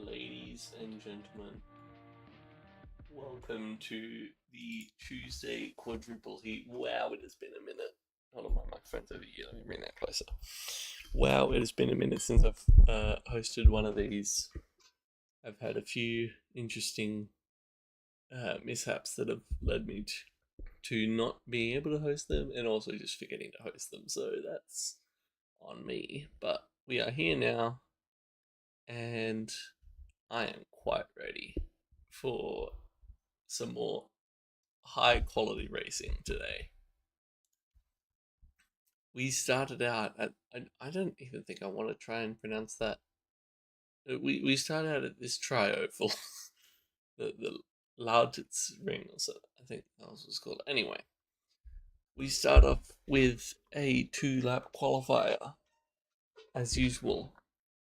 Ladies and gentlemen, welcome to the Tuesday Quadruple Heat. Wow, it has been a minute. Hold on, my microphone's over here. Let me bring that closer. Wow, it has been a minute since I've hosted one of these. I've had a few interesting mishaps that have led me to not being able to host them and also just forgetting to host them. So that's on me. But we are here now, and I am quite ready for some more high quality racing today. We started out at, I don't even think I want to try and pronounce that. We started out at this trioval, the Lauditz ring, or so I think that was what it's called. Anyway, we start off with a 2-lap qualifier, as usual,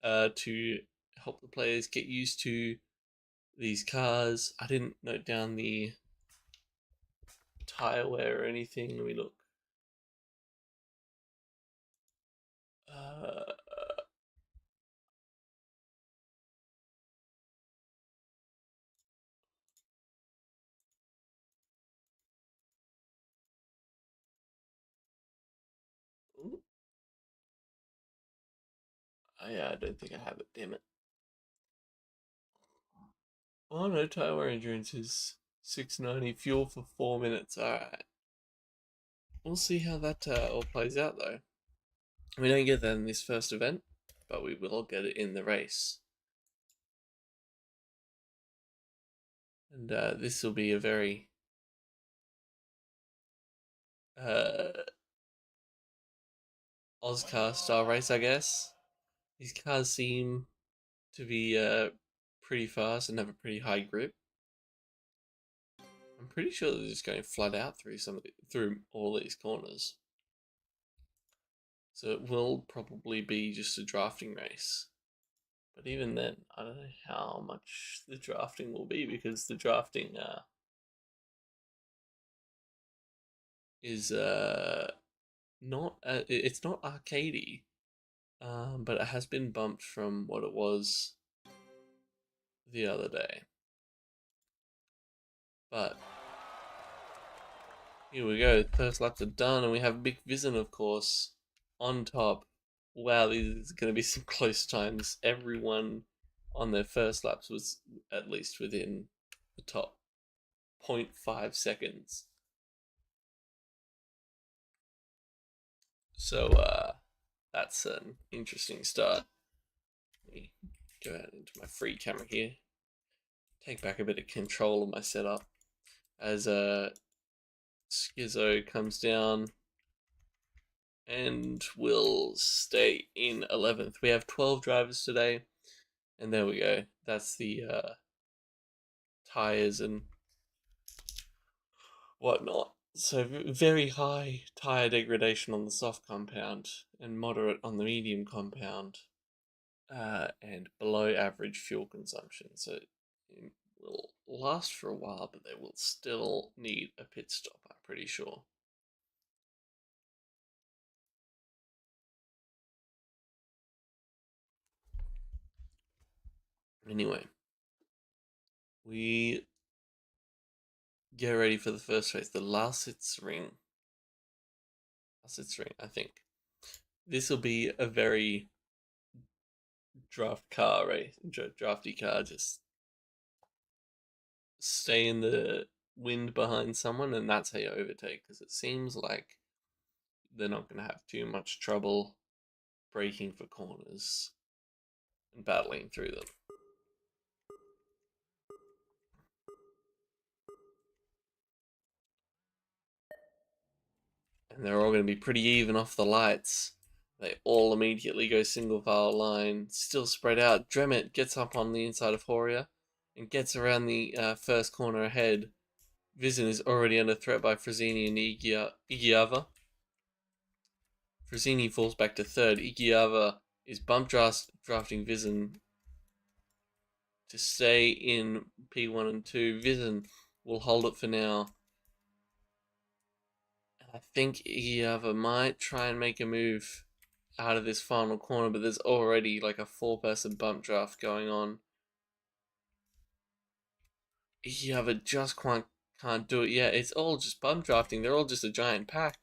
to help the players get used to these cars. I didn't note down the tire wear or anything. Let me look. Uh, I don't think I have it. Damn it. Oh no, tire wear endurance is 690. Fuel for 4 minutes. All right. We'll see how that all plays out though. We don't get that in this first event, but we will get it in the race. And this will be a very Oscar style race, I guess. These cars seem to be pretty fast and have a pretty high grip. I'm pretty sure they're just going flat out through through all these corners. So it will probably be just a drafting race. But even then, I don't know how much the drafting will be, because the drafting is not it's not arcadey, but it has been bumped from what it was the other day. But here we go. First laps are done, and we have Big Vision, of course, on top. Wow, these are going to be some close times. Everyone on their first laps was at least within the top 0.5 seconds. So that's an interesting start. Let me go out into my free camera here. Take back a bit of control of my setup as Schizo comes down and will stay in 11th. We have 12 drivers today, and there we go. That's the tires and whatnot. So very high tire degradation on the soft compound and moderate on the medium compound, and below average fuel consumption. So it will last for a while, but they will still need a pit stop, I'm pretty sure. Anyway, we get ready for the first race, the Lausitz Ring. Lausitz Ring, I think. This will be a very drafty car. Just stay in the wind behind someone, and that's how you overtake, because it seems like they're not going to have too much trouble braking for corners and battling through them. And they're all going to be pretty even off the lights. They all immediately go single file line, still spread out. Dremet gets up on the inside of Horia and gets around the first corner ahead. Vision is already under threat by Frazzini and Igiava. Frazzini falls back to third. Igiava is bump drafting Vision to stay in P1 and 2. Vision will hold it for now. And I think Igiava might try and make a move out of this final corner, but there's already like a 4-person bump draft going on Yeah, but just can't do it. Yeah, it's all just bum drafting. They're all just a giant pack.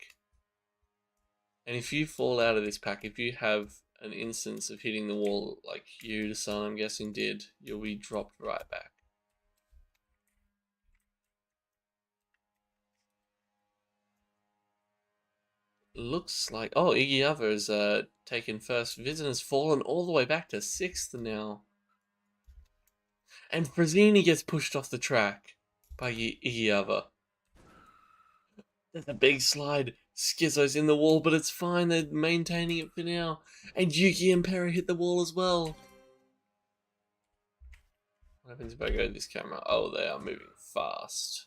And if you fall out of this pack, if you have an instance of hitting the wall like you, the son, I'm guessing, did, you'll be dropped right back. Looks like Iggy Other's taken first. Vision has fallen all the way back to 6th now. And Frazzini gets pushed off the track by Iggy Other. There's a big slide. Schizo's in the wall, but it's fine. They're maintaining it for now. And Yuki and Pera hit the wall as well. What happens if I go to this camera? Oh, they are moving fast.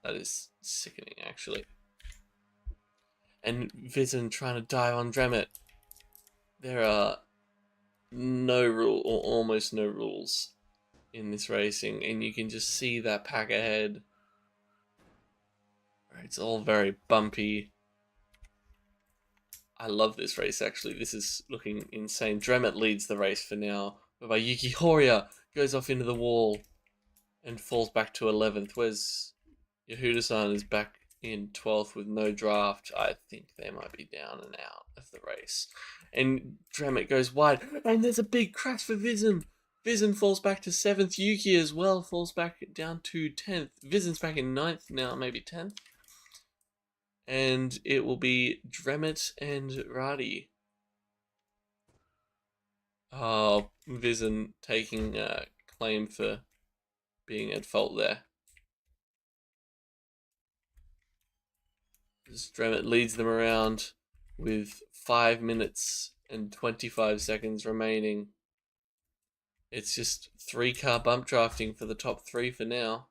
That is sickening, actually. And Vision trying to dive on Dremet. There are no rule, or almost no rules in this racing, and you can just see that pack ahead. It's all very bumpy. I love this race, actually. This is looking insane. Dremet leads the race for now, whereby Yuki Horia goes off into the wall and falls back to 11th. Whereas Yehuda-san is back in 12th with no draft. I think they might be down and out of the race. And Dremet goes wide, and there's a big crash for Vision. Vision falls back to 7th. Yuki as well falls back down to 10th. Vision's back in 9th now, maybe 10th. And it will be Dremet and Radi. Oh, Vision taking claim for being at fault there. Dremet leads them around with 5 minutes and 25 seconds remaining. It's just 3-car bump drafting for the top 3 for now.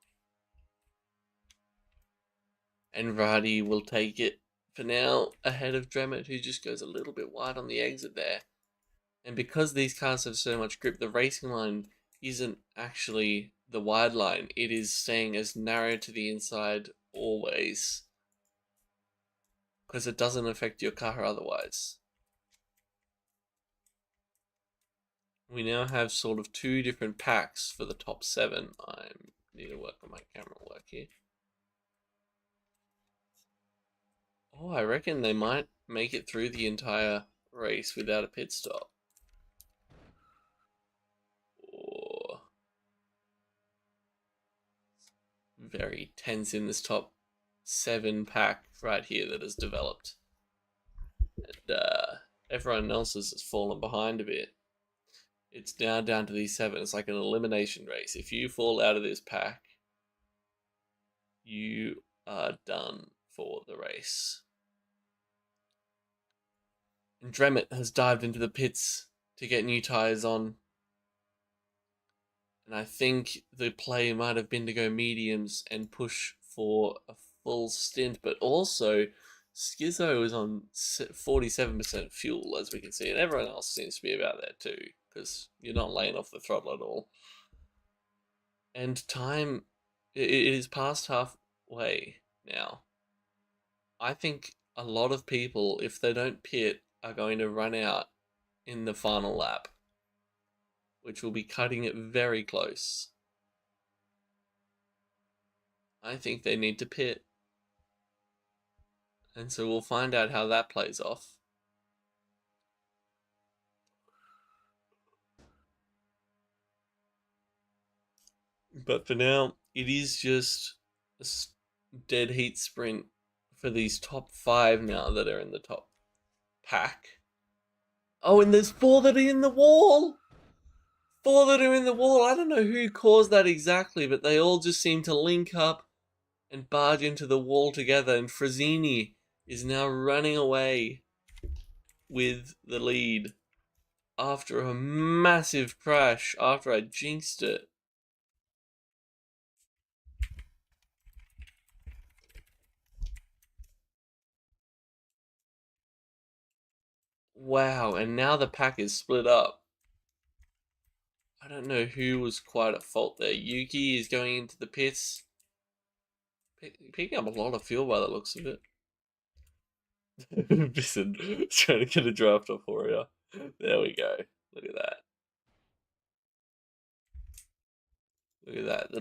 And Radi will take it for now ahead of Dremet, who just goes a little bit wide on the exit there. And because these cars have so much grip, the racing line isn't actually the wide line. It is staying as narrow to the inside always, because it doesn't affect your car otherwise. We now have sort of 2 different packs for the top 7. I need to work on my camera work here. Oh, I reckon they might make it through the entire race without a pit stop. Oh, very tense in this top 7 pack right here that has developed. And everyone else has fallen behind a bit. It's now down to these 7. It's like an elimination race. If you fall out of this pack, you are done for the race. And Dremet has dived into the pits to get new tyres on. And I think the play might have been to go mediums and push for a full stint, but also Schizo is on 47% fuel, as we can see, and everyone else seems to be about that too, because you're not laying off the throttle at all. And time, it is past halfway now. I think a lot of people, if they don't pit, are going to run out in the final lap, which will be cutting it very close. I think they need to pit. And so we'll find out how that plays off. But for now, it is just a dead heat sprint for these top 5 now that are in the top pack. Oh, and there's 4 that are in the wall! 4 that are in the wall. I don't know who caused that exactly, but they all just seem to link up and barge into the wall together. And Frazzini is now running away with the lead after a massive crash, after I jinxed it. Wow, and now the pack is split up. I don't know who was quite at fault there. Yuki is going into the pits, picking up a lot of fuel by the looks of it. Listen, trying to get a draft off Horia. There we go. Look at that. Look at that. The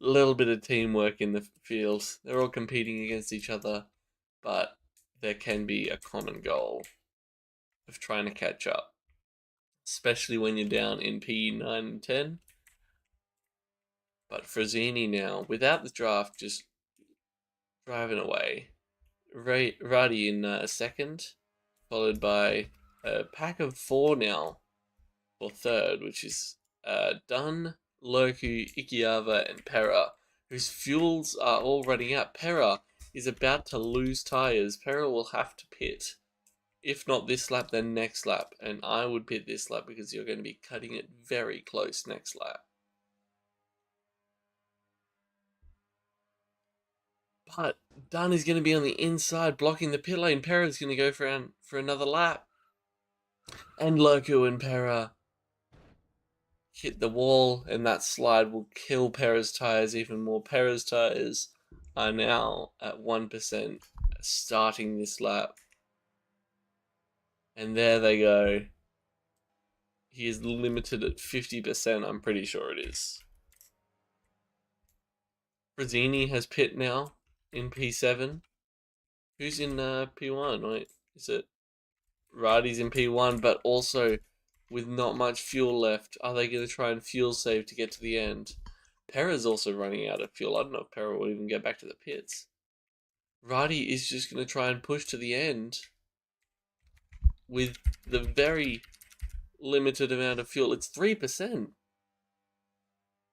little bit of teamwork in the field. They're all competing against each other, but there can be a common goal of trying to catch up, especially when you're down in P9 and 10. But Frazzini now, without the draft, just driving away. Ruddy in a second, followed by a pack of 4 now for third, which is Dunn, Loku, Ikiava, and Pera, whose fuels are all running out. Pera is about to lose tyres. Pera will have to pit. If not this lap, then next lap. And I would pit this lap because you're going to be cutting it very close next lap. But Dunn is going to be on the inside blocking the pit lane. Pera is going to go for another lap. And Loku and Pera hit the wall, and that slide will kill Pera's tyres even more. Pera's tyres are now at 1% starting this lap. And there they go. He is limited at 50%, I'm pretty sure it is. Frazzini has pit now in P7. Who's in P1? Wait, is it? Radi's in P1, but also with not much fuel left. Are they going to try and fuel save to get to the end? Pera's also running out of fuel. I don't know if Pera will even get back to the pits. Radi is just going to try and push to the end with the very limited amount of fuel. It's 3%.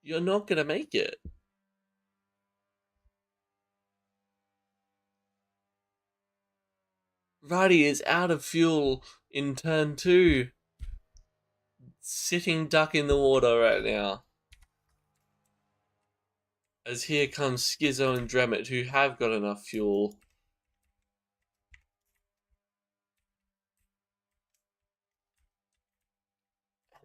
You're not going to make it. Radi is out of fuel in turn 2. Sitting duck in the water right now. As here comes Skizzo and Dremet, who have got enough fuel.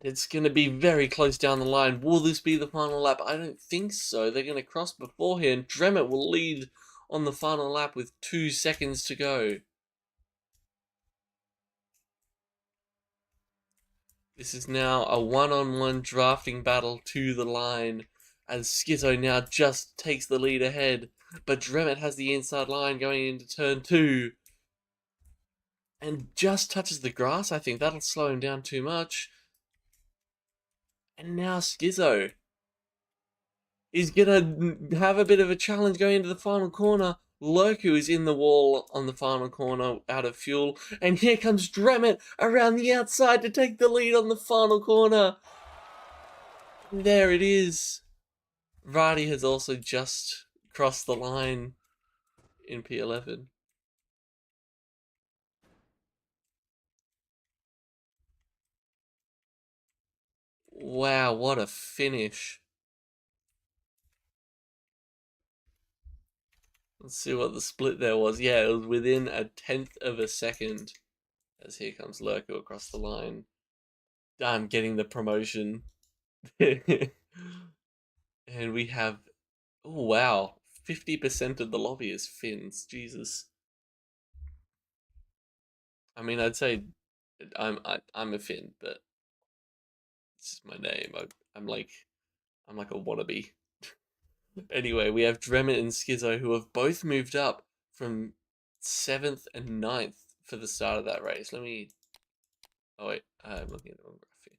It's going to be very close down the line. Will this be the final lap? I don't think so. They're going to cross beforehand. Dremet will lead on the final lap with 2 seconds to go. This is now a one-on-one drafting battle to the line, as Skizzo now just takes the lead ahead, but Dremet has the inside line going into turn 2, and just touches the grass. I think that'll slow him down too much. And now Skizzo is gonna have a bit of a challenge going into the final corner. Loku is in the wall on the final corner out of fuel. And here comes Dremet around the outside to take the lead on the final corner. And there it is. Radi has also just crossed the line in P11. Wow, what a finish. Let's see what the split there was. Yeah, it was within a 1/10 of a second. As here comes Lurko across the line. I'm getting the promotion. And we have, oh wow, 50% of the lobby is Finns. Jesus. I mean, I'd say I'm a Finn, but it's just my name. I'm like a wannabe. Anyway, we have Dremet and Skizzo, who have both moved up from 7th and 9th for the start of that race. Let me... Oh wait, I'm looking at the wrong graph here.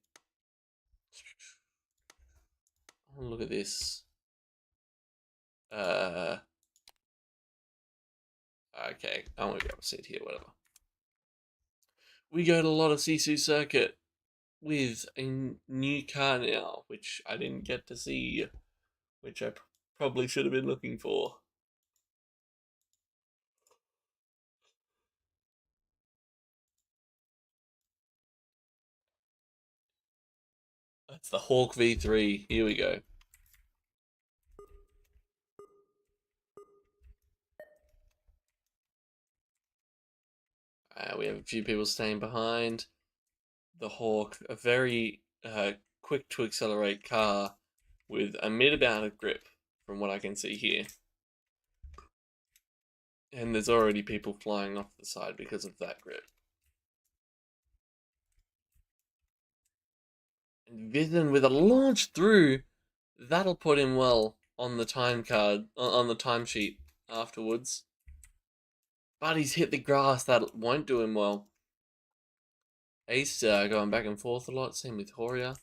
Oh, look at this. Okay, I won't be able to see it here, whatever. We go to a lot of Sisu Circuit with a new car now, which I didn't get to see, which I probably should have been looking for. That's the Hawk V3. Here we go. We have a few people staying behind. The Hawk, a very quick to accelerate car with a mid amount of grip from what I can see here. And there's already people flying off the side because of that grip. And Vision with a launch through That'll put him well on the time card, on the timesheet afterwards. But he's hit the grass, that won't do him well. Ace going back and forth a lot, same with Horia.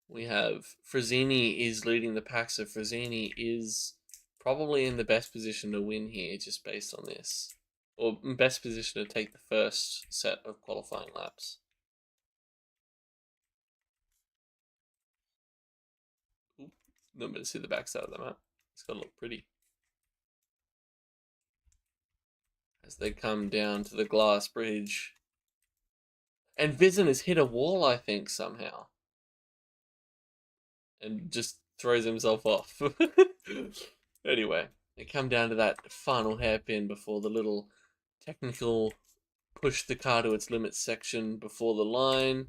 We have Frazzini is leading the pack, so Frazzini is probably in the best position to win here, just based on this. Or best position to take the first set of qualifying laps. Oop, not going to see the backside of the map. It's got to look pretty. As they come down to the glass bridge. And Vizen has hit a wall, I think, somehow. And just throws himself off. Anyway, they come down to that final hairpin before the little technical push the car to its limits section before the line.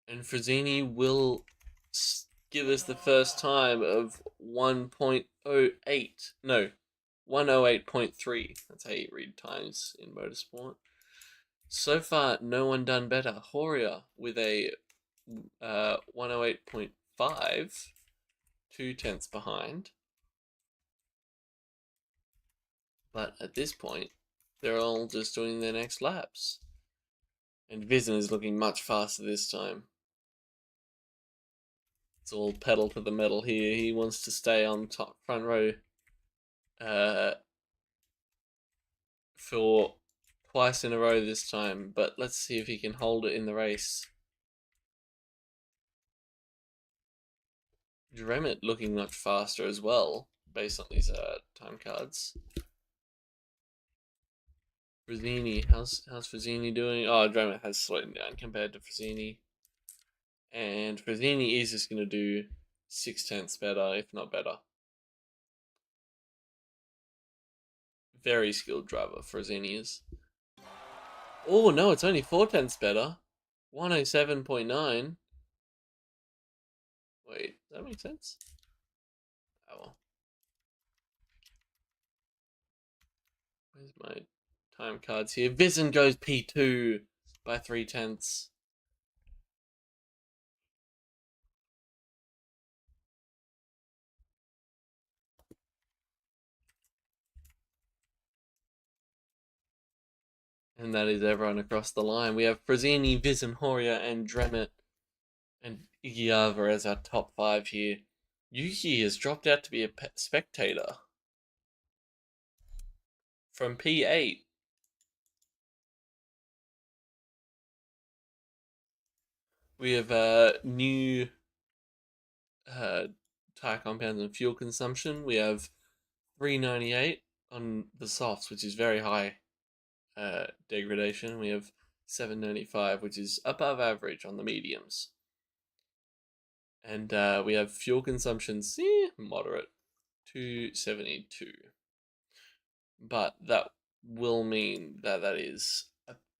And Frazzini will give us the first time of 1.08. No, 108.3. That's how you read times in motorsport. So far, no one done better. Horia with a 108.5, 2/10 behind. But at this point, they're all just doing their next laps. And Vizen is looking much faster this time. It's all pedal to the metal here. He wants to stay on top front row for twice in a row this time, but let's see if he can hold it in the race. Dremet looking much faster as well, based on these time cards. Frazzini, how's Frazzini doing? Oh, Dremet has slowed down compared to Frazzini. And Frazzini is just going to do 6/10 better, if not better. Very skilled driver, Frazzini is. Oh, no, it's only 4/10 better. 107.9. Wait, does that make sense? Oh, well. Where's my time cards here? Vizen goes P2 by 3/10. And that is everyone across the line. We have Frazzini, Vizen, Horia, and Dremet, and Igiava as our top 5 here. Yuki has dropped out to be a spectator from P8. We have new tire compounds and fuel consumption. We have 398 on the softs, which is very high degradation. We have 795, which is above average on the mediums. And we have fuel consumption moderate, 272. But that will mean that is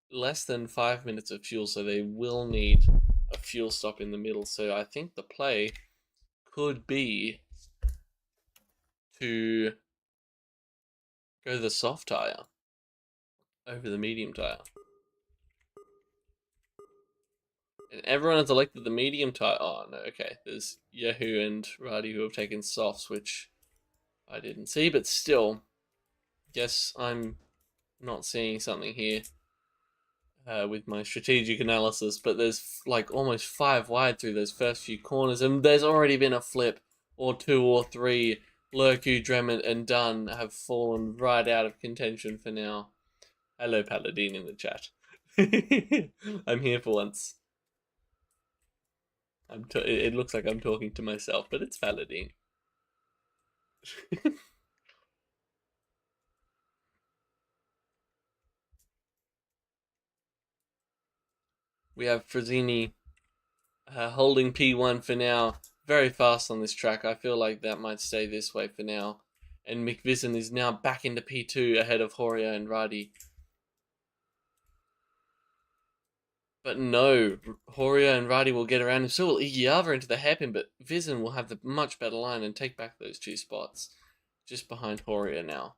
less than 5 minutes of fuel, so they will need a fuel stop in the middle. So I think the play could be to go the soft tire over the medium tire. And everyone has elected the medium tire. Oh, no, okay. There's Yahoo and Radi who have taken softs, which I didn't see, but still, guess I'm not seeing something here with my strategic analysis, but there's like almost 5 wide through those first few corners, and there's already been a flip, or 2 or 3. Lurku, Dremet, and Dunn have fallen right out of contention for now. Hello, Paladin in the chat. I'm here for once. It looks like I'm talking to myself, but it's Paladin. We have Frazzini holding P1 for now. Very fast on this track. I feel like that might stay this way for now. And McVizen is now back into P2 ahead of Horia and Radi. But no, Horia and Radi will get around him. So will Igiava into the hairpin, but Vizen will have the much better line and take back those 2 spots. Just behind Horia now.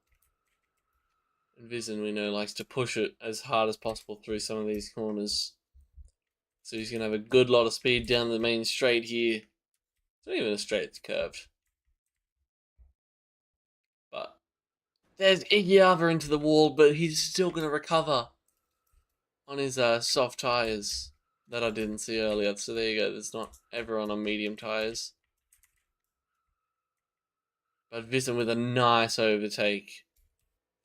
And Vizen, we know, likes to push it as hard as possible through some of these corners. So he's going to have a good lot of speed down the main straight here. It's not even a straight, it's curved. But there's Igiava into the wall, but he's still going to recover on his soft tyres that I didn't see earlier. So there you go. There's not everyone on medium tyres. But Vision with a nice overtake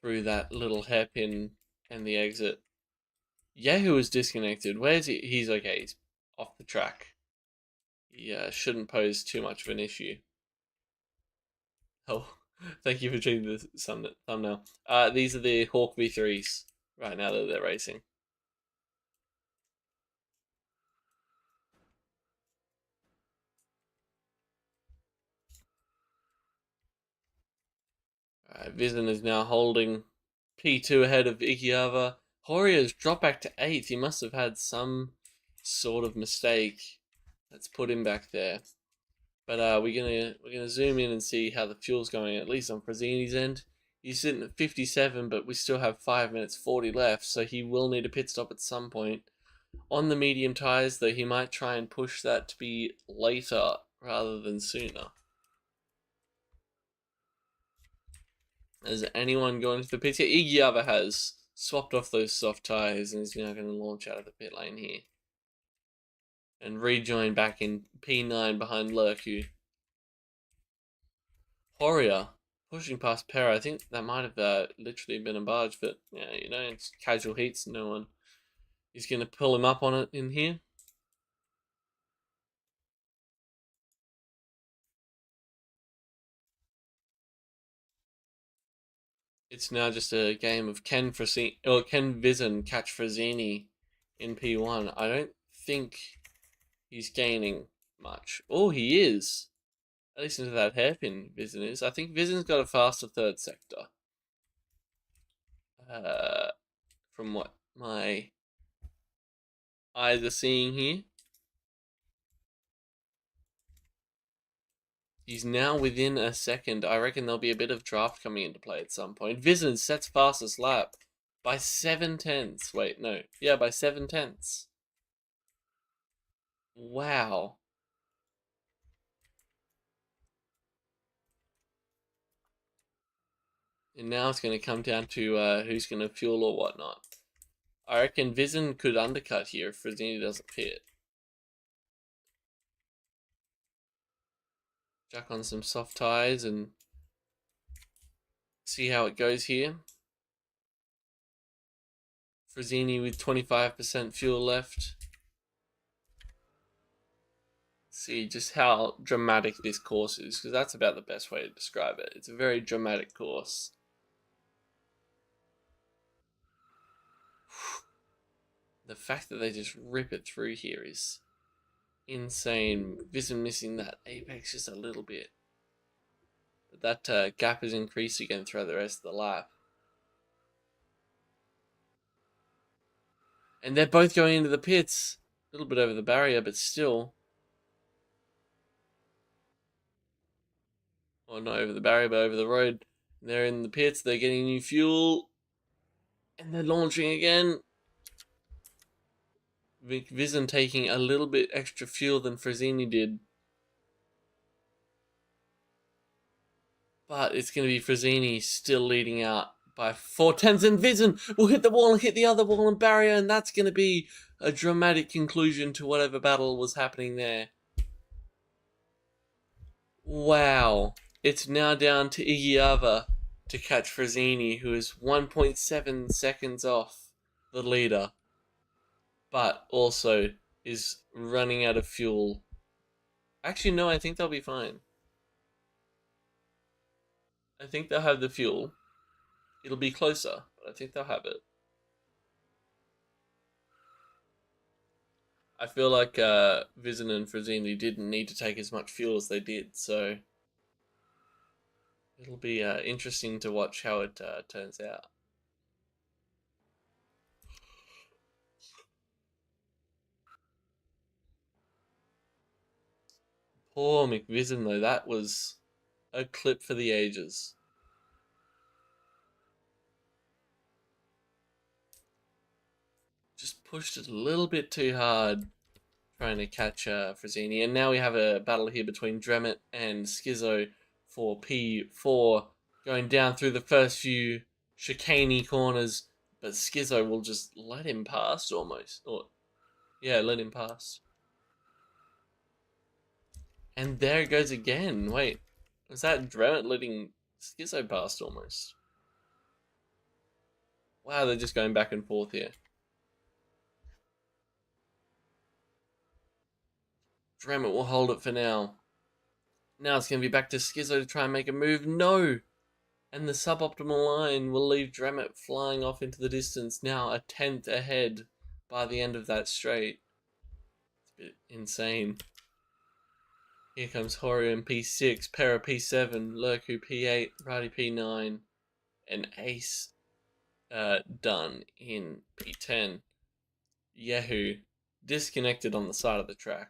through that little hairpin and the exit. Yahoo is disconnected. Where's he? He's okay. He's off the track. He shouldn't pose too much of an issue. Oh, thank you for changing the thumbnail. These are the Hawk V3s right now that they're racing. Vision is now holding P2 ahead of Ikiava. Horio's dropped back to 8th. He must have had some sort of mistake that's put him back there. But we're gonna zoom in and see how the fuel's going, at least on Frazzini's end. He's sitting at 57, but we still have 5 minutes 40 left, so he will need a pit stop at some point. On the medium tyres, though, he might try and push that to be later rather than sooner. Has anyone gone into the pits yet? Igiava has swapped off those soft tyres and is now going to launch out of the pit lane here. And rejoin back in P9 behind Lurku. Horia pushing past Pera. I think that might have literally been a barge, but yeah, you know, it's casual heats. No one is going to pull him up on it in here. It's now just a game of can Vision catch Frazzini in P1. I don't think he's gaining much. Oh, he is. At least into that hairpin, Vision is. I think Vision's got a faster third sector. From what my eyes are seeing here. He's now within a second. I reckon there'll be a bit of draft coming into play at some point. Vision sets fastest lap by 7/10. Wait, no. Yeah, by 7/10. Wow. And now it's going to come down to who's going to fuel or whatnot. I reckon Vision could undercut here if Frazzini doesn't pit. Jack on some soft tyres and see how it goes here. Frazzini with 25% fuel left. See just how dramatic this course is, because that's about the best way to describe it. It's a very dramatic course. The fact that they just rip it through here is insane. Vision missing that apex just a little bit. But that gap has increased again throughout the rest of the lap. And they're both going into the pits. A little bit over the barrier, but still. Or not over the barrier, but over the road. They're in the pits. They're getting new fuel. And they're launching again. Vision taking a little bit extra fuel than Frazzini did. But it's going to be Frazzini still leading out by 4/10, and Vision will hit the wall and hit the other wall and barrier, and that's going to be a dramatic conclusion to whatever battle was happening there. Wow. It's now down to Igiava to catch Frazzini, who is 1.7 seconds off the leader, but also is running out of fuel. Actually, no, I think they'll be fine. I think they'll have the fuel. It'll be closer, but I think they'll have it. I feel like Vision and Frazzini didn't need to take as much fuel as they did, so it'll be interesting to watch how it turns out. Poor McVision, though, that was a clip for the ages. Just pushed it a little bit too hard, trying to catch Frazzini. And now we have a battle here between Dremet and Skizzo for P4, going down through the first few chicaney corners, but Skizzo will just let him pass almost. Or, yeah, let him pass. And there it goes again. Wait, was that Dremet letting Skizzo pass almost? Wow, they're just going back and forth here. Dremet will hold it for now. Now it's going to be back to Skizzo to try and make a move. No! And the suboptimal line will leave Dremet flying off into the distance. Now a 10th ahead by the end of that straight. It's a bit insane. Here comes Horio in P6, Para P7, Lurku P8, Radi P9, and Ace done in P10. Yahoo disconnected on the side of the track.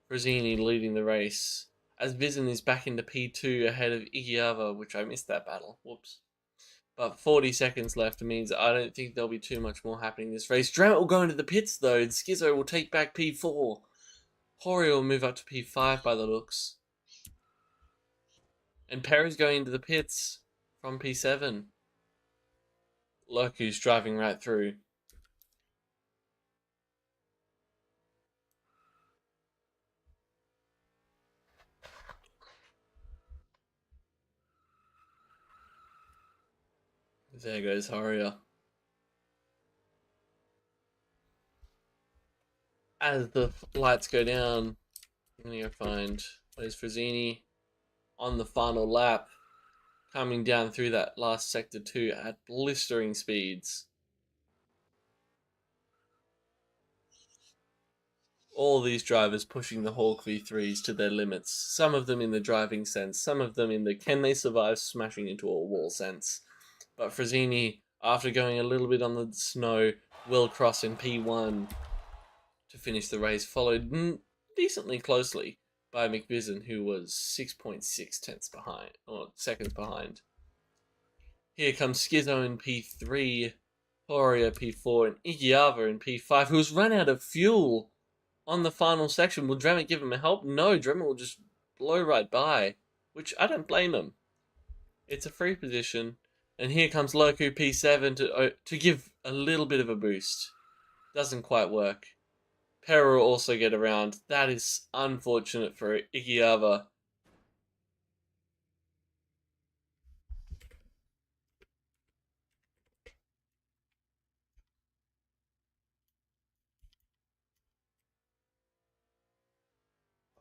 Frazzini leading the race, as Vizen is back into P2 ahead of Igiava, which I missed that battle. Whoops. But 40 seconds left means I don't think there'll be too much more happening in this race. Dremet will go into the pits though, and Skizzo will take back P4. Horio will move up to P5 by the looks. And Perry's going into the pits from P7. Lurku's driving right through. There goes Horio. As the lights go down, I'm going to go find where's Frazzini on the final lap, coming down through that last sector 2 at blistering speeds. All these drivers pushing the Hawk V3s to their limits, some of them in the driving sense, some of them in the can they survive smashing into a wall sense. But Frazzini, after going a little bit on the snow, will cross in P1 to finish the race, followed decently closely by McVizen, who was 6.6 tenths behind, or seconds behind. Here comes Skizzo in P3, Horio P4, and Igiava in P5, who's run out of fuel on the final section. Will Dremet give him a help? No, Dremet will just blow right by, which I don't blame him. It's a free position, and here comes Lurku P7 to give a little bit of a boost. Doesn't quite work. Pera will also get around. That is unfortunate for Igiava.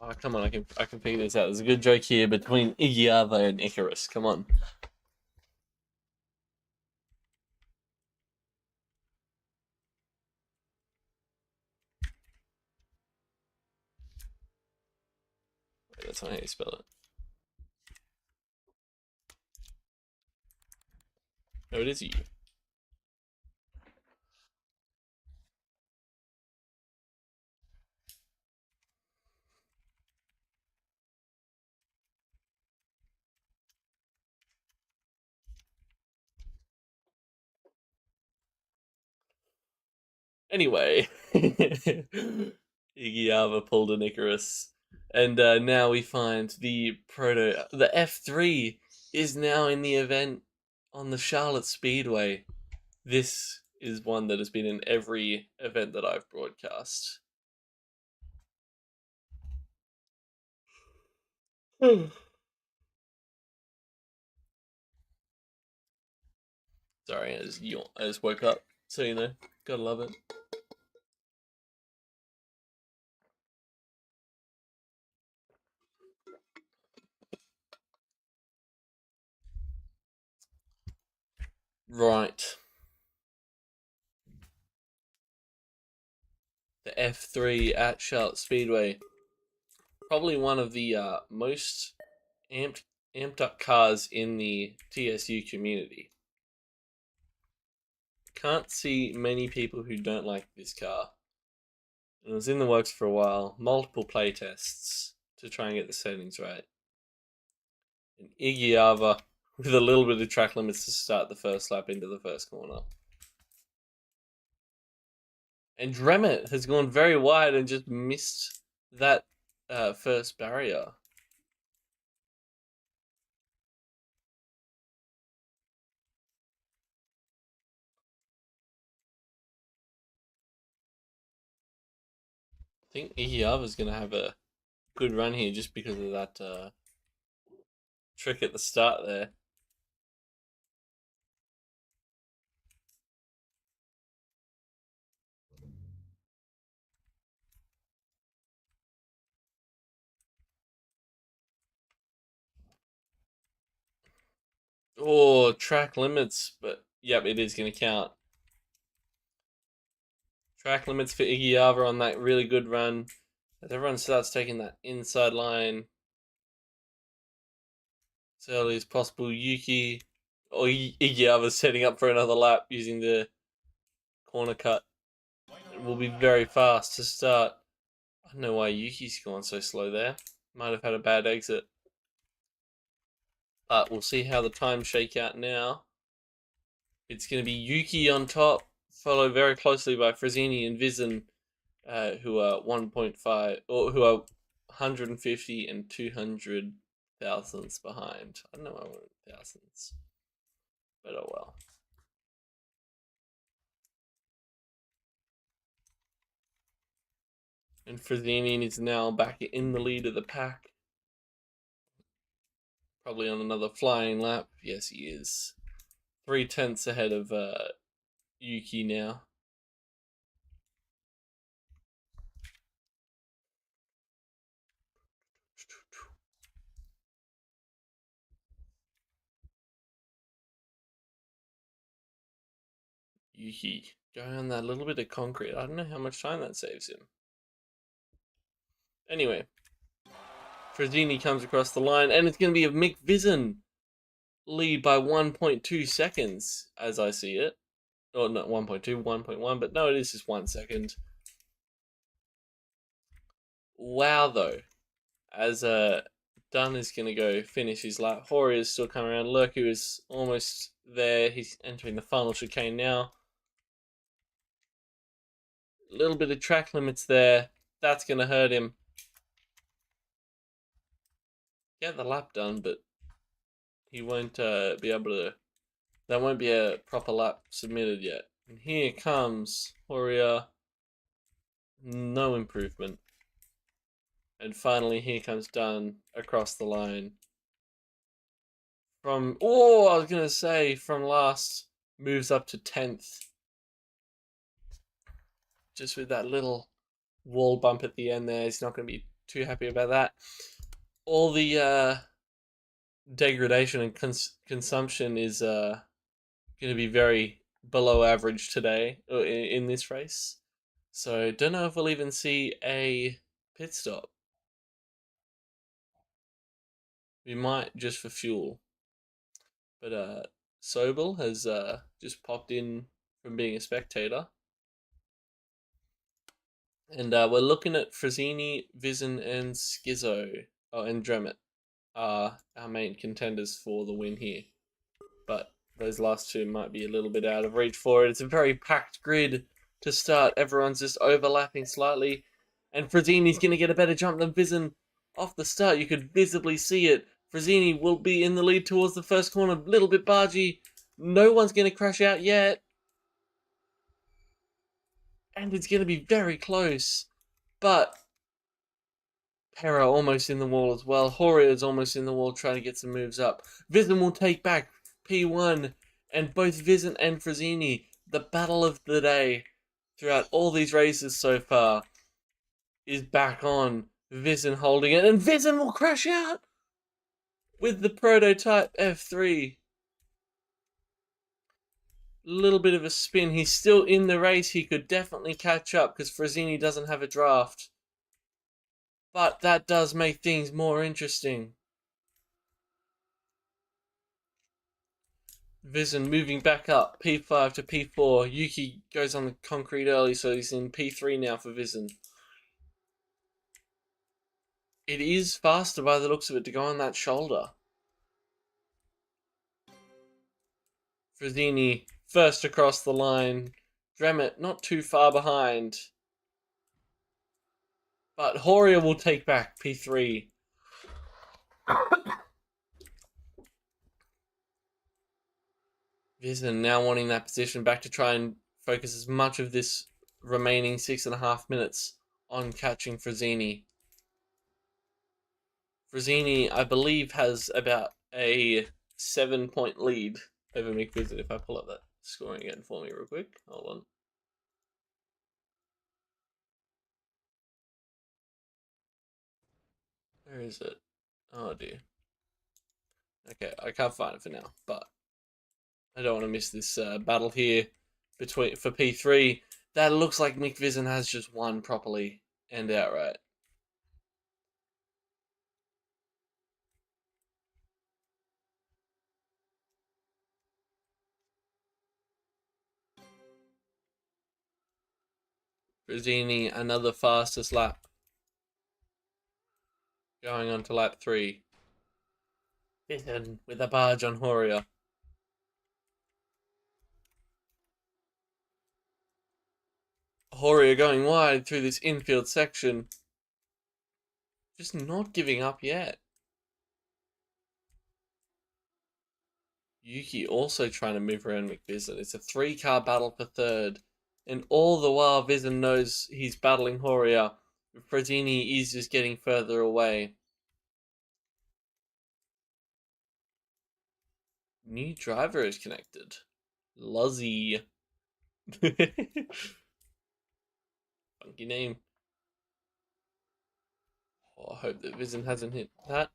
Oh, come on, I can figure this out. There's a good joke here between Igiava and Icarus. Come on. Wait, that's not how you spell it. No, it is you. Anyway, Igiava pulled an Icarus, and now we find the F3 is now in the event on the Charlotte Speedway. This is one that has been in every event that I've broadcast. Sorry, I just woke up, so you know, gotta love it. Right. The F3 at Charlotte Speedway. Probably one of the most amped up cars in the TSU community. Can't see many people who don't like this car. It was in the works for a while, multiple playtests to try and get the settings right. And Igiava with a little bit of track limits to start the first lap into the first corner. And Dremet has gone very wide and just missed that first barrier. I think Ihiava's going to have a good run here just because of that trick at the start there. Oh, track limits, but yep, it is going to count. Track limits for Igiava on that really good run. As everyone starts taking that inside line as early as possible, Yuki or Igiava's setting up for another lap using the corner cut. It will be very fast to start. I don't know why Yuki's gone so slow there. Might have had a bad exit. But we'll see how the times shake out now. It's going to be Yuki on top, followed very closely by Frazzini and Vizen, who are 1.5 or who are 150 and 200 thousandths behind. I don't know why I wanted thousandths, but oh well. And Frazzini is now back in the lead of the pack. Probably on another flying lap. Yes, he is. 3/10 ahead of Yuki now. Yuki going on that little bit of concrete. I don't know how much time that saves him. Anyway, Frazzini comes across the line, and it's going to be a Mick Vizen lead by 1.2 seconds, as I see it. Or not 1.2, 1.1, but no, it is just 1 second. Wow, though. As Dunn is going to go finish his lap. Hori is still coming around. Lurku is almost there. He's entering the final chicane now. A little bit of track limits there. That's going to hurt him. Get the lap done, but he won't be able to. That won't be a proper lap submitted yet. And here comes Horia. No improvement. And finally, here comes Dunn across the line. I was going to say, from last, moves up to 10th. Just with that little wall bump at the end there. He's not going to be too happy about that. All the degradation and consumption is going to be very below average today in this race. So don't know if we'll even see a pit stop. We might just for fuel. But Sobel has just popped in from being a spectator. And we're looking at Frazzini, Vizen, and Skizzo. Oh, and Dremet are our main contenders for the win here. But those last two might be a little bit out of reach for it. It's a very packed grid to start. Everyone's just overlapping slightly. And Frazzini's going to get a better jump than Vizen off the start. You could visibly see it. Frazzini will be in the lead towards the first corner. A little bit bargy. No one's going to crash out yet. And it's going to be very close. But Pero almost in the wall as well. Horia is almost in the wall trying to get some moves up. Vizen will take back P1. And both Vizen and Frazzini, the battle of the day throughout all these races so far, is back on. Vizen holding it. And Vizen will crash out with the prototype F3. Little bit of a spin. He's still in the race. He could definitely catch up because Frazzini doesn't have a draft. But that does make things more interesting. Vizen moving back up, P5 to P4. Yuki goes on the concrete early, so he's in P3 now for Vizen. It is faster by the looks of it to go on that shoulder. Frazzini first across the line. Dremet not too far behind. But Horia will take back P3. Vizin now wanting that position back to try and focus as much of this remaining 6.5 minutes on catching Frazzini. Frazzini, I believe, has about a 7-point lead over McVisit. If I pull up that scoring again for me real quick. Hold on. Where is it? Oh dear. Okay, I can't find it for now, but I don't want to miss this battle here for P3. That looks like Mick Vizin has just won properly and outright. Frazzini, another fastest lap. Going on to lap 3. Vizin with a barge on Horia. Horia going wide through this infield section. Just not giving up yet. Yuki also trying to move around McVisin. It's a 3-car battle for third. And all the while, Vizin knows he's battling Horia. Frazzini is just getting further away. New driver is connected. Luzzy. Funky name. Oh, I hope that Vizin hasn't hit that.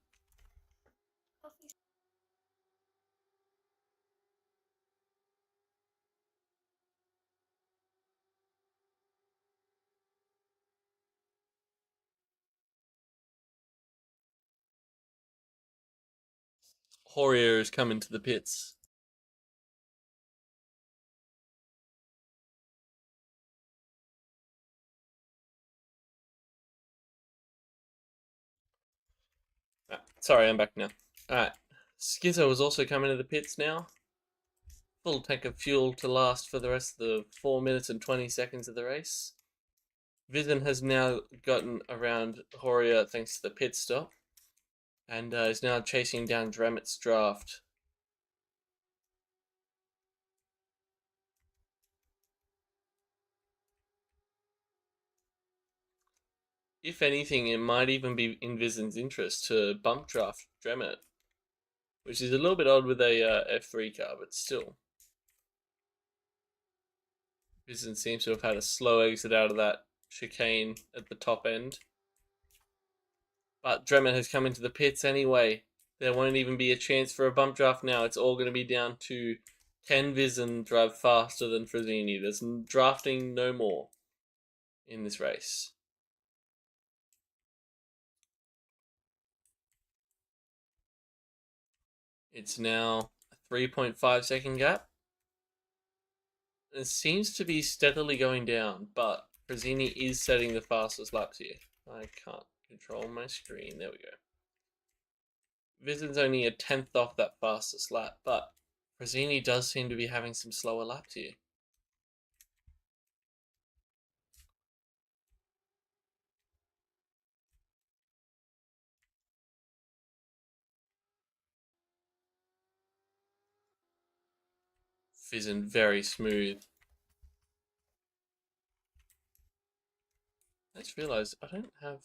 Horia is coming to the pits. Sorry, I'm back now. Alright. Skizzo is also coming to the pits now. Full tank of fuel to last for the rest of the 4 minutes and 20 seconds of the race. Vizin has now gotten around Horia thanks to the pit stop. And is now chasing down Dremet's draft. If anything, it might even be in Vizin's interest to bump draft Dremet. Which is a little bit odd with a F3 car, but still. Vizin seems to have had a slow exit out of that chicane at the top end. But Dremet has come into the pits anyway. There won't even be a chance for a bump draft now. It's all going to be down to can Vizin drive faster than Frazzini. There's drafting no more in this race. It's now a 3.5 second gap. It seems to be steadily going down, but Frazzini is setting the fastest laps here. I can't control my screen. There we go. Vizin's only a 10th off that fastest lap, but Frazzini does seem to be having some slower laps here. Vizin very smooth. I just realised I don't have...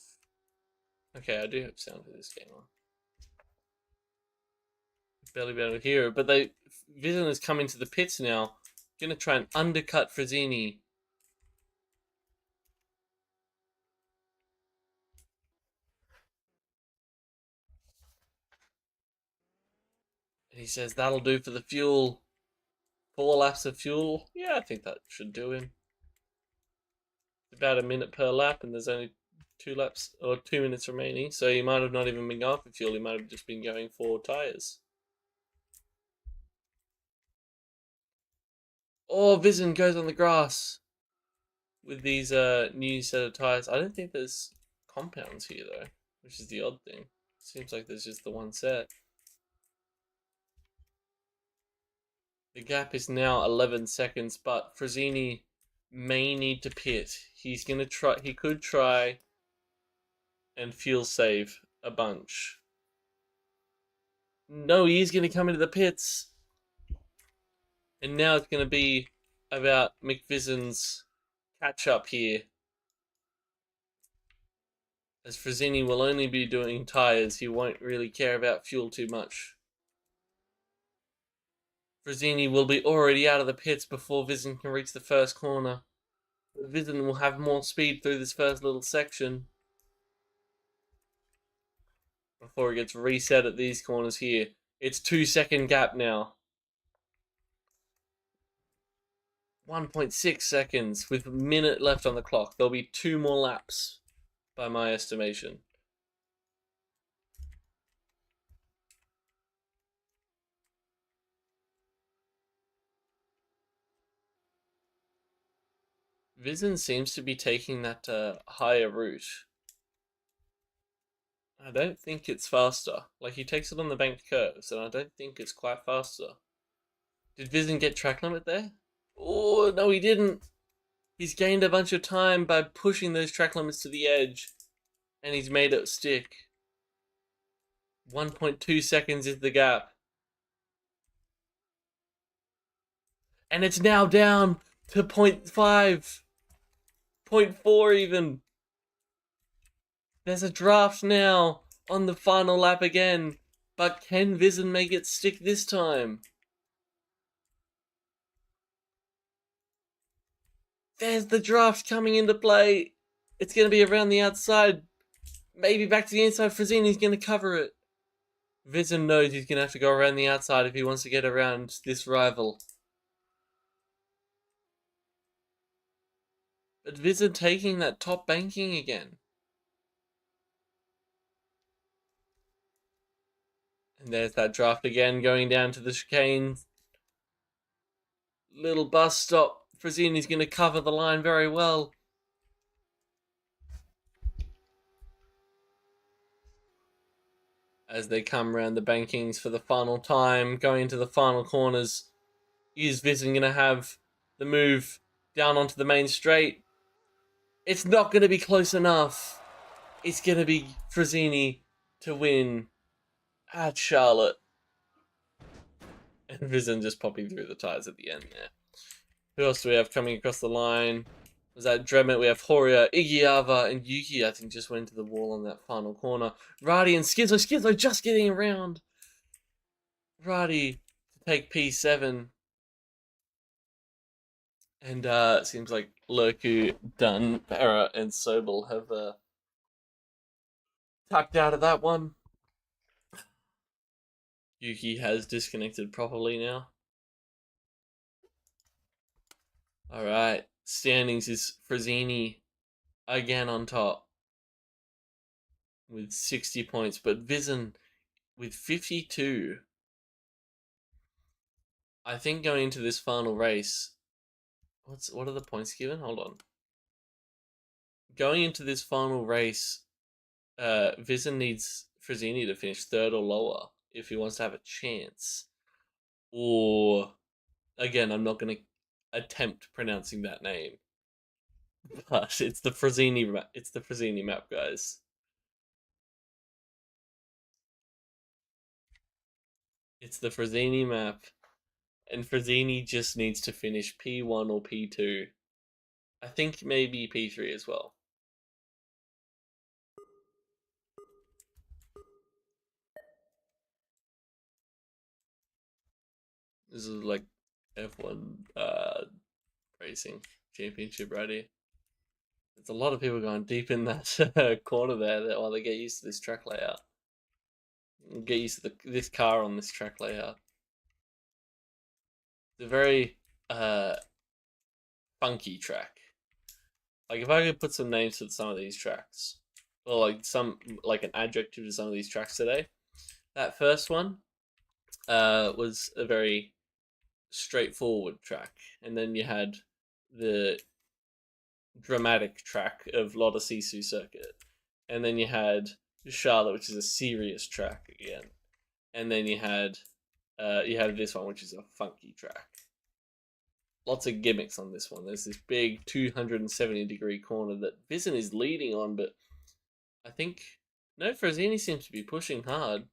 Okay, I do have sound for this game on. Barely be able to hear it, but Vizin is coming to the pits now. Gonna try and undercut Frazzini. And he says that'll do for the fuel. 4 laps of fuel. Yeah, I think that should do him. About a minute per lap, and there's only 2 laps or 2 minutes remaining. So he might have not even been going for fuel. He might have just been going for tires. Oh, Vizin goes on the grass with these new set of tires. I don't think there's compounds here though, which is the odd thing. Seems like there's just the one set. The gap is now 11 seconds, but Frazzini may need to pit. He's gonna try. He could try and fuel save a bunch. No, he is gonna come into the pits. And now it's gonna be about McVison's catch up here. As Frazzini will only be doing tyres, he won't really care about fuel too much. Frazzini will be already out of the pits before Vizin can reach the first corner. Vizin will have more speed through this first little section before it gets reset at these corners here. It's 2-second gap now. 1.6 seconds with a minute left on the clock. There'll be 2 more laps by my estimation. Vizin seems to be taking that higher route. I don't think it's faster. Like, he takes it on the banked curves, and I don't think it's quite faster. Did Vizin get track limit there? Oh, no, he didn't. He's gained a bunch of time by pushing those track limits to the edge, and he's made it stick. 1.2 seconds is the gap. And it's now down to 0.5. 0.4 even. There's a draft now on the final lap again. But can Vizin make it stick this time? There's the draft coming into play. It's going to be around the outside. Maybe back to the inside. Frazzini's going to cover it. Vizin knows he's going to have to go around the outside if he wants to get around this rival. But Vizin taking that top banking again. And there's that draft again going down to the chicane. Little bus stop. Frazzini's going to cover the line very well. As they come around the bankings for the final time, going into the final corners. Is Vizin going to have the move down onto the main straight? It's not going to be close enough. It's going to be Frazzini to win at Charlotte. And Vizin just popping through the tyres at the end there. Who else do we have coming across the line? Was that Dremet? We have Horia, Igiava, and Yuki, I think, just went to the wall on that final corner. Radi and Skizzo. Skizzo just getting around. Radi to take P7. And it seems like Lurku, Dunn, Para, and Sobel have tucked out of that one. Yuki has disconnected properly now. Alright, standings is Frazzini again on top with 60 points, but Vizin with 52. I think going into this final race, what are the points given? Hold on. Going into this final race, Vizin needs Frazzini to finish 3rd or lower if he wants to have a chance. Or, again, I'm not going to attempt pronouncing that name. But it's the Frazzini map. It's the Frazzini map, guys. It's the Frazzini map. And Frazzini just needs to finish P1 or P2. I think maybe P3 as well. This is like F1 racing championship right here. There's a lot of people going deep in that corner there while they get used to this track layout. Get used to this car on this track layout. It's a very funky track. Like, if I could put some names to some of these tracks, or like an adjective to some of these tracks today, that first one was a very straightforward track, and then you had the dramatic track of Lotta Sisu Circuit, and then you had Charlotte, which is a serious track again, and then you had this one, which is a funky track. lots of gimmicks on this one. There's this big 270-degree corner that Vizen is leading on, but I think no, Frazzini seems to be pushing hard.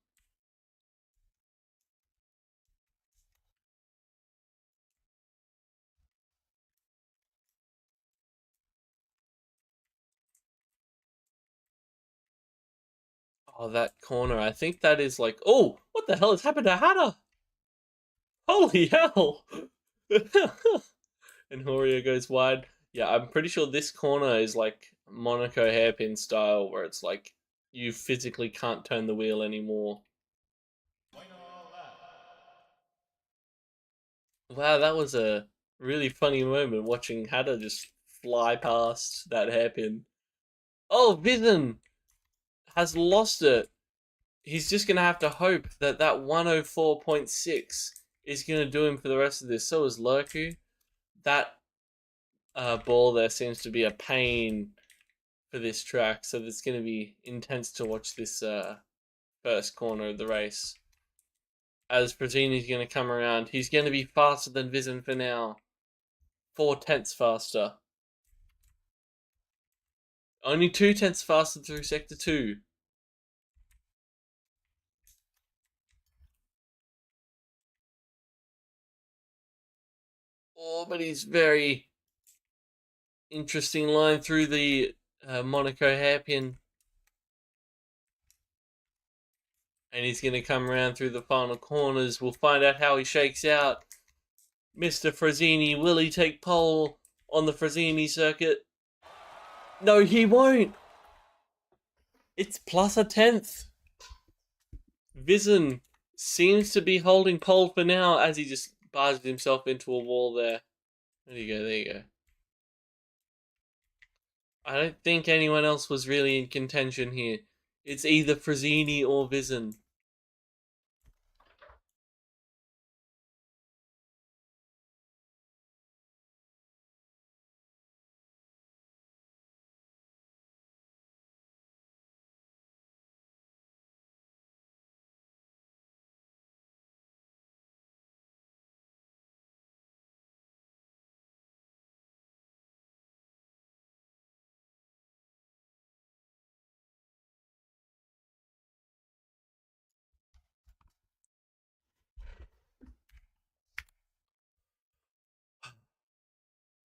Oh, that corner. I think that is like, oh, what the hell has happened to Hannah? Holy hell! And Horia goes wide. Yeah, I'm pretty sure this corner is like Monaco hairpin style, where it's like you physically can't turn the wheel anymore. Wow, that was a really funny moment watching Hada just fly past that hairpin. Oh, Vizen has lost it. He's just gonna have to hope that that 104.6 is gonna do him for the rest of this. So is Lurku. That ball there seems to be a pain for this track, so it's gonna be intense to watch this first corner of the race. As Frazzini's gonna come around, he's gonna be faster than Vizen for now. 4/10 faster. Only 2/10 faster through sector 2. Oh, but he's very interesting line through the Monaco hairpin. And he's going to come around through the final corners. We'll find out how he shakes out. Mr. Frazzini, will he take pole on the Frazzini circuit? No, he won't. It's plus a 10th. Vizen seems to be holding pole for now as he just barged himself into a wall there. There you go, there you go. I don't think anyone else was really in contention here. It's either Frazzini or Vizen.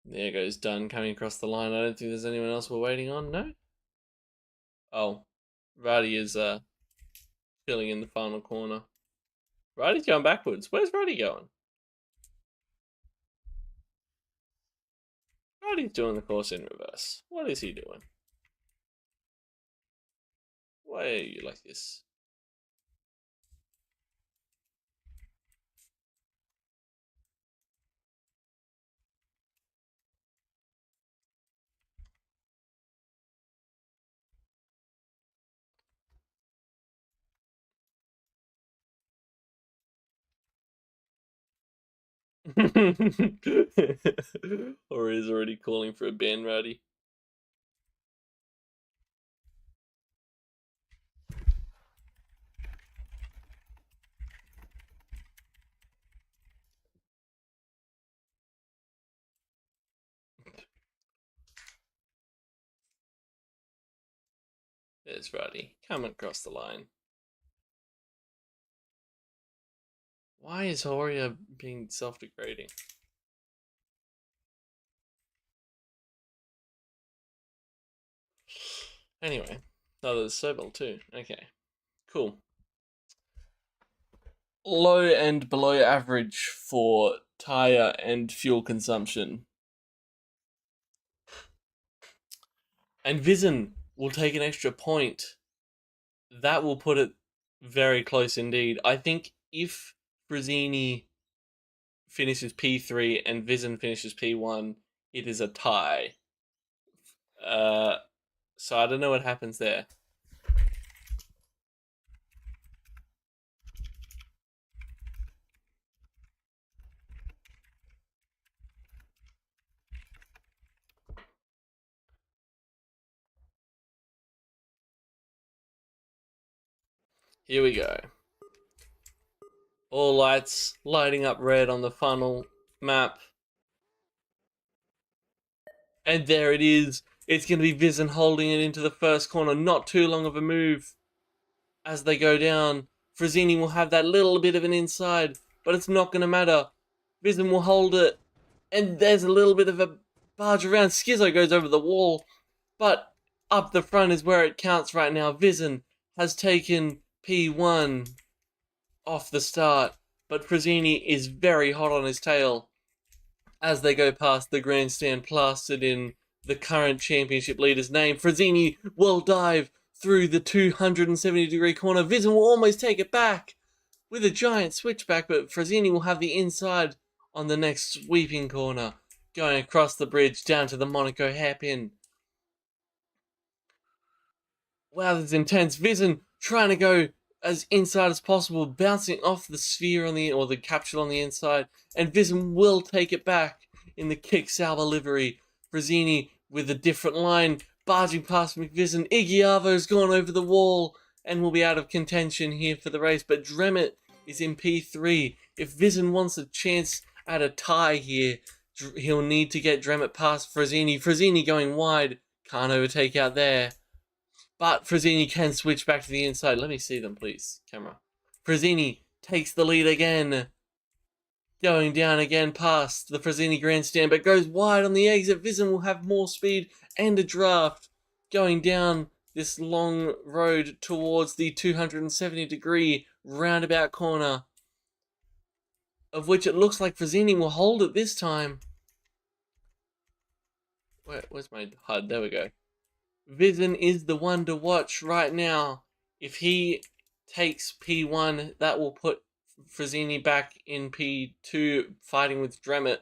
There goes Dunn coming across the line. I don't think there's anyone else we're waiting on, no? Oh, Ruddy is filling in the final corner. Ruddy's going backwards. Where's Ruddy going? Ruddy's doing the course in reverse. What is he doing? Why are you like this? Or is already calling for a ban, Ruddy. There's Ruddy coming across the line. Why is Horia being self-degrading? Anyway, oh, there's Sobel too. Okay, cool. Low and below average for tire and fuel consumption. And Vizen will take an extra point. That will put it very close indeed. I think if Frazzini finishes P3 and Vizen finishes P1, it is a tie. So I don't know what happens there. Here we go. All lights lighting up red on the funnel map. And there it is. It's going to be Vizen holding it into the first corner. Not too long of a move as they go down. Frazzini will have that little bit of an inside, but it's not going to matter. Vizen will hold it. And there's a little bit of a barge around. Skizzo goes over the wall. But up the front is where it counts right now. Vizen has taken P1 off the start. But Frazzini is very hot on his tail as they go past the grandstand plastered in the current championship leader's name. Frazzini will dive through the 270-degree corner. Vizen will almost take it back with a giant switchback, but Frazzini will have the inside on the next sweeping corner, going across the bridge down to the Monaco hairpin. Wow, that's intense. Vizen trying to go as inside as possible, bouncing off the sphere or the capsule on the inside, and Vizen will take it back in the Kick Sauber livery. Frazzini with a different line, barging past McVizen. Igiavo's gone over the wall and will be out of contention here for the race, but Dremett is in P3. If Vizen wants a chance at a tie here, he'll need to get Dremett past Frazzini. Frazzini going wide, can't overtake out there. But Frazzini can switch back to the inside. Let me see them, please, camera. Frazzini takes the lead again. Going down again past the Frazzini grandstand, but goes wide on the exit. Vizen will have more speed and a draft. Going down this long road towards the 270-degree roundabout corner, of which it looks like Frazzini will hold it this time. Where's my HUD? There we go. Vizen is the one to watch right now. If he takes P1, that will put Frazzini back in P2, fighting with Dremett.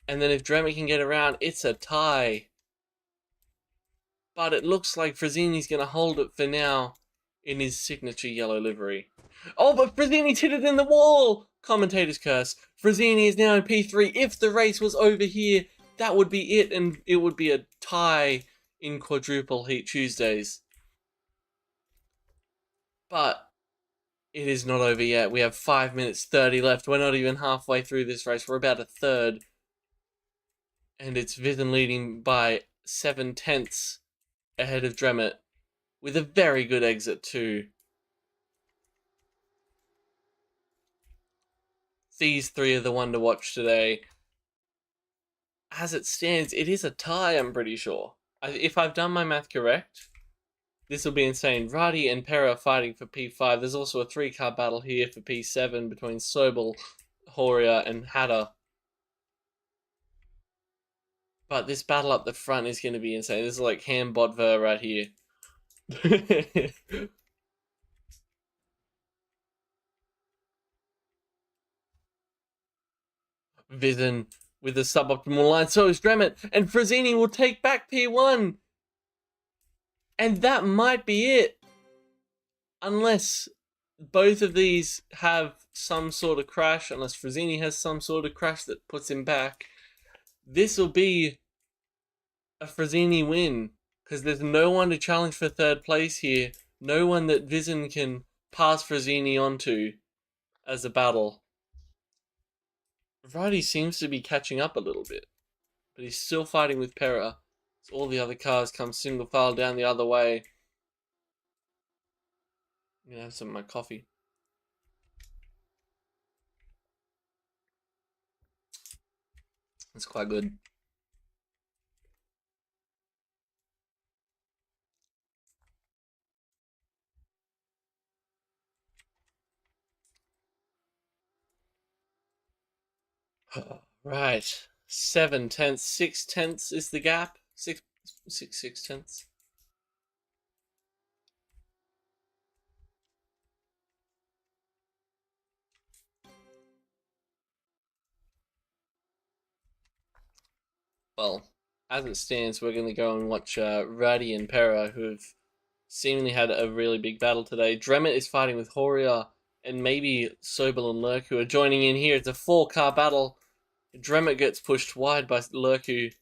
And then if Dremett can get around, it's a tie. But it looks like Frazzini's going to hold it for now in his signature yellow livery. Oh, but Frazzini's hit it in the wall! Commentator's curse. Frazzini is now in P3. If the race was over here, that would be it, and it would be a tie in Quadruple Heat Tuesdays. But it is not over yet. We have 5 minutes 30 left. We're not even halfway through this race. We're about a third. And it's Vizen leading by 7/10 ahead of Dremett, with a very good exit too. These three are the one to watch today. As it stands, it is a tie, I'm pretty sure. If I've done my math correct, this will be insane. Radi and Pera are fighting for P5. There's also a 3-car battle here for P7 between Sobel, Horia, and Hatter. But this battle up the front is going to be insane. This is like Ham-Bot-Ver right here. Vizen with a suboptimal line. So is Dremett. And Frazzini will take back P1. And that might be it. Unless both of these have some sort of crash. Unless Frazzini has some sort of crash that puts him back. This will be a Frazzini win. Because there's no one to challenge for third place here. No one that Vizen can pass Frazzini onto as a battle. Radi seems to be catching up a little bit. But he's still fighting with Pera. So all the other cars come single file down the other way. I'm going to have some of my coffee. It's quite good. Right. 7/10, 6/10 is the gap. 6/10. Well, as it stands, we're going to go and watch Radi and Pera, who have seemingly had a really big battle today. Dremett is fighting with Horia, and maybe Sobel and Lurku are joining in here. It's a 4-car battle. Dremett gets pushed wide by Lurku.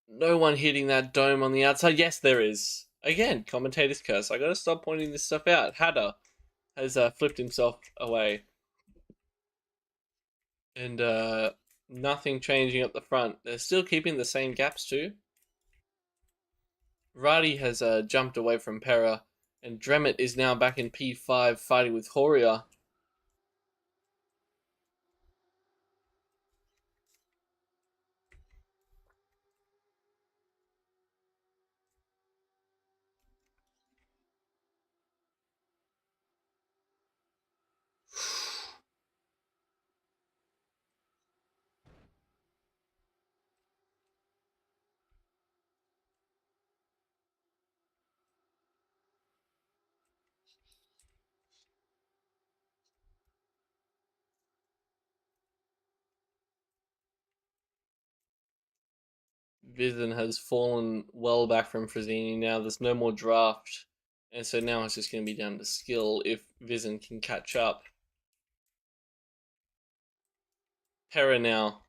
No one hitting that dome on the outside. Yes, there is. Again, commentator's curse. I gotta stop pointing this stuff out. Hatter has flipped himself away. And Nothing changing up the front. They're still keeping the same gaps too. Radi has jumped away from Pera, and Dremet is now back in P5 fighting with Horia. Vizen has fallen well back from Frazzini now. There's no more draft. And so now it's just going to be down to skill if Vizen can catch up. Pera now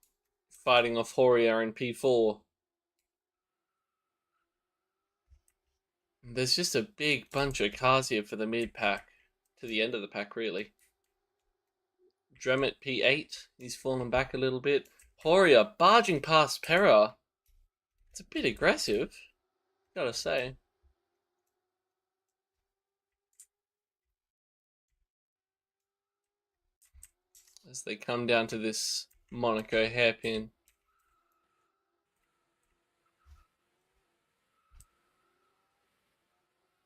fighting off Horia in P4. There's just a big bunch of cars here for the mid pack. To the end of the pack, really. Dremet P8. He's fallen back a little bit. Horia barging past Pera. It's a bit aggressive, gotta say. As they come down to this Monaco hairpin.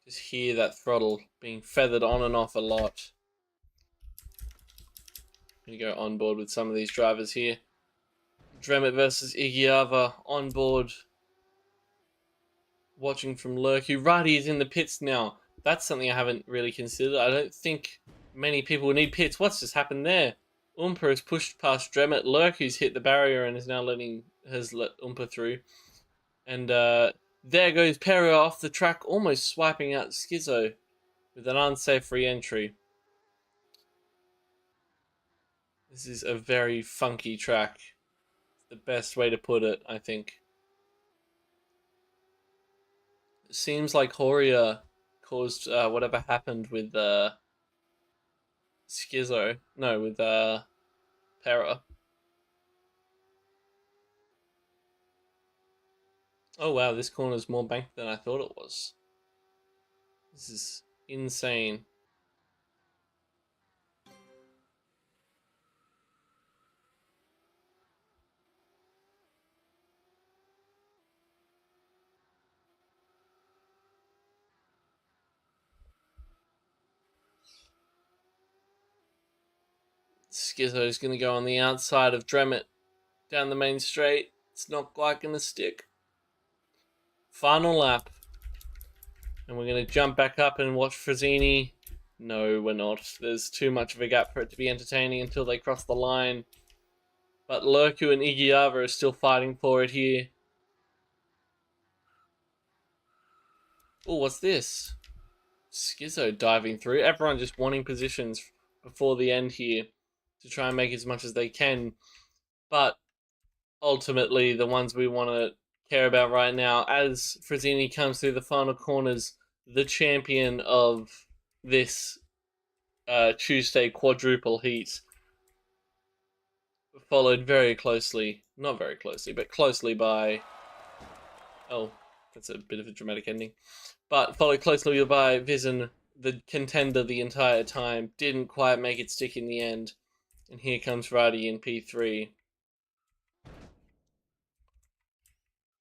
Just hear that throttle being feathered on and off a lot. I'm gonna go on board with some of these drivers here. Dremet versus Igiava on board. Watching from Lurku. Radi is in the pits now. That's something I haven't really considered. I don't think many people need pits. What's just happened there? Umpa has pushed past Dremet. Lurku's hit the barrier and is now has let Umpa through. And there goes Pera off the track, almost swiping out Schizo with an unsafe re-entry. This is a very funky track. The best way to put it, I think. It seems like Horia caused whatever happened with Schizo. No, with Pera. Oh wow, this corner's more banked than I thought it was. This is insane. Schizo's going to go on the outside of Dremet down the main straight. It's not quite going to stick. Final lap. And we're going to jump back up and watch Frazzini. No, we're not. There's too much of a gap for it to be entertaining until they cross the line. But Lurku and Igiava are still fighting for it here. Oh, what's this? Schizo diving through. Everyone just wanting positions before the end here to try and make as much as they can. But ultimately, the ones we want to care about right now, as Frazzini comes through the final corners, the champion of this Tuesday quadruple heat, followed very closely, not very closely, but closely by, oh, that's a bit of a dramatic ending, but followed closely by Vizen, the contender the entire time, didn't quite make it stick in the end, and here comes Radi in P3.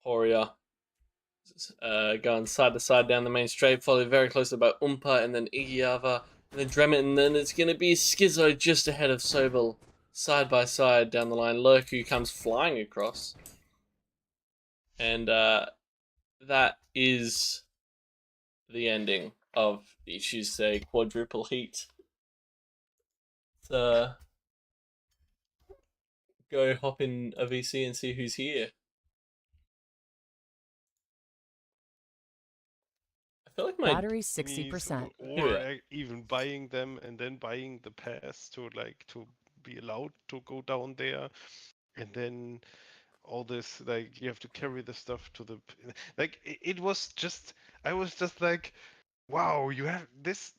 Horia going side to side down the main straight, followed very closely by Umpa and then Igiava, and then Dremet, and then it's going to be Schizo just ahead of Sobel, side by side down the line. Lurku comes flying across. And that is the ending of the Tuesday quadruple heat. So, go hop in a VC and see who's here. I feel like my battery 60%. Or even buying them and then buying the pass to be allowed to go down there, and then all this, like, you have to carry the stuff to the, like, it was just, I was just like, wow, you have this,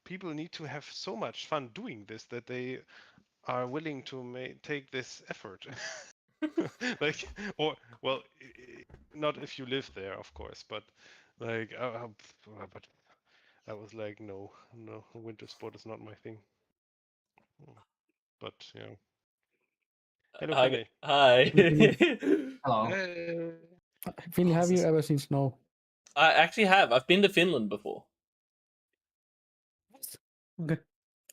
people need to have so much fun doing this that they are willing to take this effort. Like, or well, not if you live there, of course, but like, but I was like, no, winter sport is not my thing. But yeah. Hello, Phyhnleighey. Hi. Hello. Phil, have you ever seen snow? I actually have. I've been to Finland before. Okay.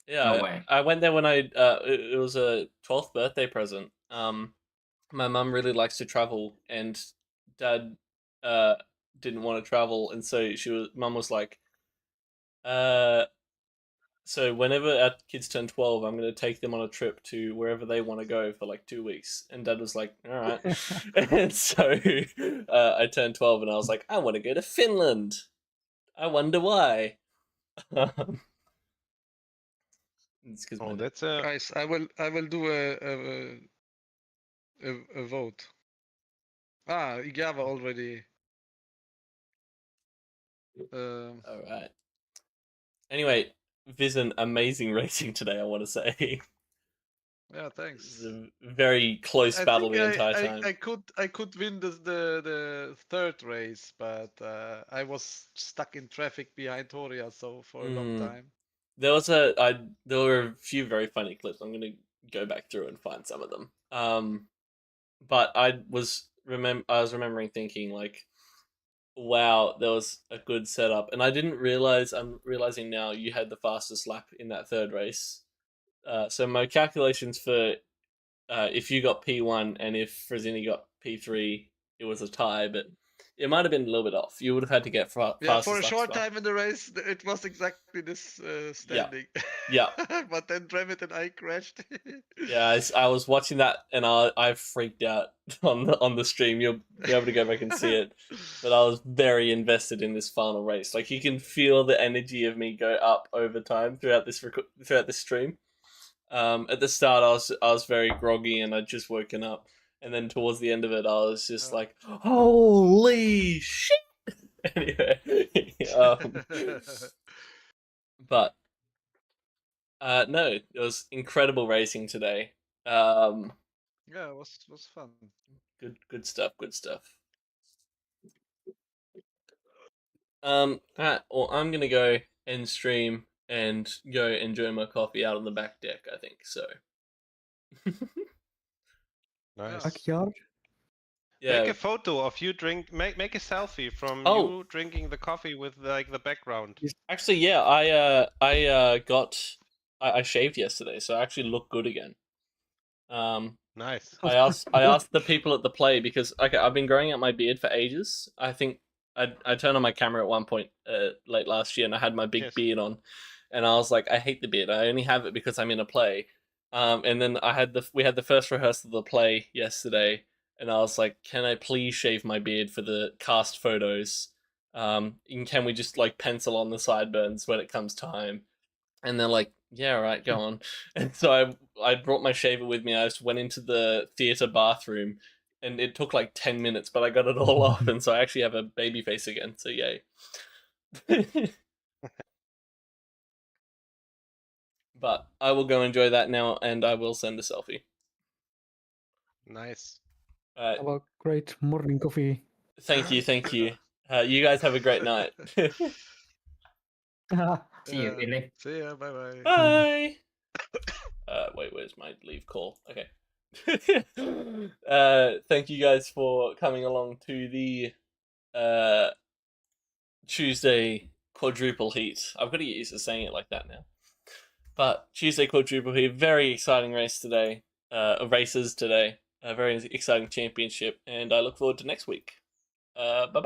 Yeah, No way. I went there when it was a 12th birthday present. My mum really likes to travel, and Dad didn't want to travel, and so mum was like, so whenever our kids turn 12, I'm going to take them on a trip to wherever they want to go for like 2 weeks. And Dad was like, all right. And so I turned 12 and I was like, I want to go to Finland. I wonder why. It's 'cause Oh, my- that's a Guys, I will do a vote. Igava already. All right. Anyway, Vision, amazing racing today, I want to say. Yeah, It thanks. was a very close battle the entire time. I could win the third race, but I was stuck in traffic behind Toria so for a long time. There were a few very funny clips. I'm gonna go back through and find some of them. But I was remembering thinking like, wow, there was a good setup, and I didn't realize. I'm realizing now you had the fastest lap in that third race. So my calculations for if you got P1 and if Frazzini got P3, it was a tie, but it might have been a little bit off. You would have had to get Yeah, fastest for a lap short as well. time in the race, it was exactly this standing. Yeah. But then Trevit and I crashed. Yeah, I was watching that and I freaked out on the stream. You'll be able to go back and see it. But I was very invested in this final race. Like you can feel the energy of me go up over time throughout this stream. At the start, I was very groggy and I'd just woken up, and then towards the end of it, I was just like, "Holy shit!" Anyway, but no, it was incredible racing today. Yeah, it was fun. Good stuff. Good stuff. Alright, well, I'm gonna go end stream and go enjoy my coffee out on the back deck. I think so. nice. Backyard? Yeah. Make a photo of you make a selfie from Oh. you drinking the coffee with like the background. Actually, yeah, I shaved yesterday, so I actually look good again. Nice. I asked the people at the play because okay, I've been growing out my beard for ages. I think I turned on my camera at one point late last year, and I had my big Yes. beard on, and I was like, I hate the beard. I only have it because I'm in a play. And then we had the first rehearsal of the play yesterday, and I was like, can I please shave my beard for the cast photos? And can we just like pencil on the sideburns when it comes time? And they're like, yeah, all right, go on. And so I brought my shaver with me. I just went into the theater bathroom, and it took like 10 minutes, but I got it all off, and so I actually have a baby face again. So yay. But I will go enjoy that now, and I will send a selfie. Nice. Have a great morning coffee. Thank you. You guys have a great night. See you, Billy. See ya, bye. Bye. Wait, where's my leave call? Okay. Thank you guys for coming along to the Tuesday quadruple heat. I've got to get used to saying it like that now. But Tuesday quadruple heat, very exciting race today. Races today. A very exciting championship, and I look forward to next week. Bye bye.